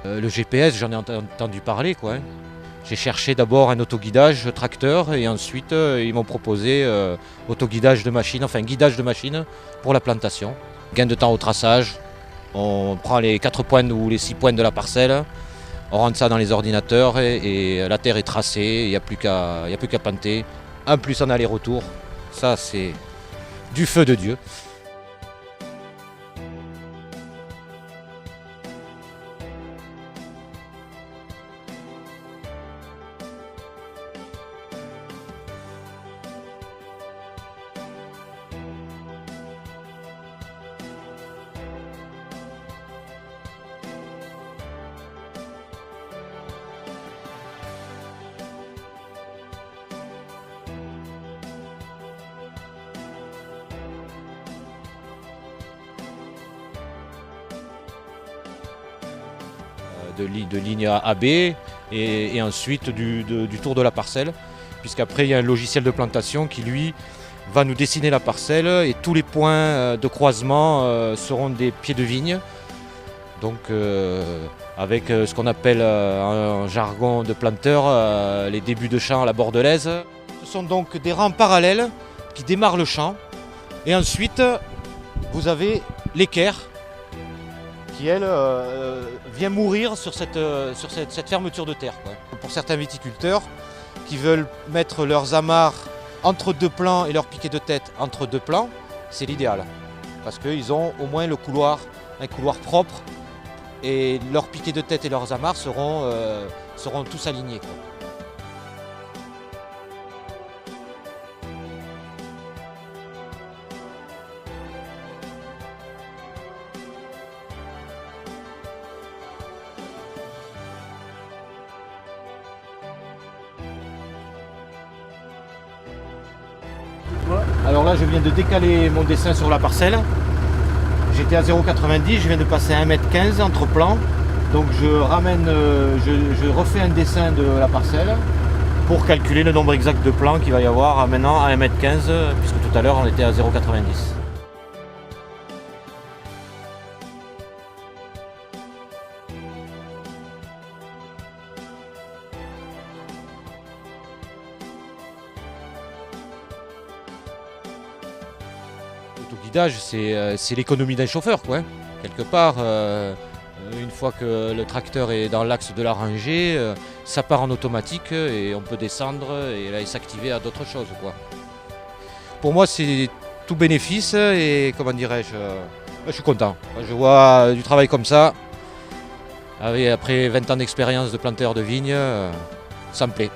Le GPS, j'en ai entendu parler, quoi, hein. J'ai cherché d'abord un autoguidage tracteur et ensuite ils m'ont proposé autoguidage de machine, enfin guidage de machine pour la plantation. Gain de temps au traçage, on prend les 4 points ou les 6 points de la parcelle, on rentre ça dans les ordinateurs et la terre est tracée, il n'y a plus qu'à planter. En plus en aller-retour, ça c'est du feu de Dieu. De ligne A à B et ensuite du tour de la parcelle, puisqu'après il y a un logiciel de plantation qui lui va nous dessiner la parcelle et tous les points de croisement seront des pieds de vigne. Donc avec ce qu'on appelle en jargon de planteur les débuts de champ à la bordelaise. Ce sont donc des rangs parallèles qui démarrent le champ et ensuite vous avez l'équerre qui elle vient mourir sur cette fermeture de terre, quoi. Pour certains viticulteurs qui veulent mettre leurs amarres entre 2 plants et leur piquet de tête entre 2 plants, c'est l'idéal. Parce qu'ils ont au moins un couloir propre et leurs piquets de tête et leurs amarres seront tous alignés, quoi. Alors là, je viens de décaler mon dessin sur la parcelle. J'étais à 0,90, je viens de passer à 1,15 m entre plants. Donc je refais un dessin de la parcelle pour calculer le nombre exact de plants qu'il va y avoir maintenant à 1,15 m, puisque tout à l'heure on était à 0,90. L'autoguidage, c'est l'économie d'un chauffeur, quoi. Quelque part, une fois que le tracteur est dans l'axe de la rangée, ça part en automatique et on peut descendre et s'activer à d'autres choses, quoi. Pour moi, c'est tout bénéfice et comment dirais-je, je suis content. Je vois du travail comme ça, après 20 ans d'expérience de planteur de vigne, ça me plaît.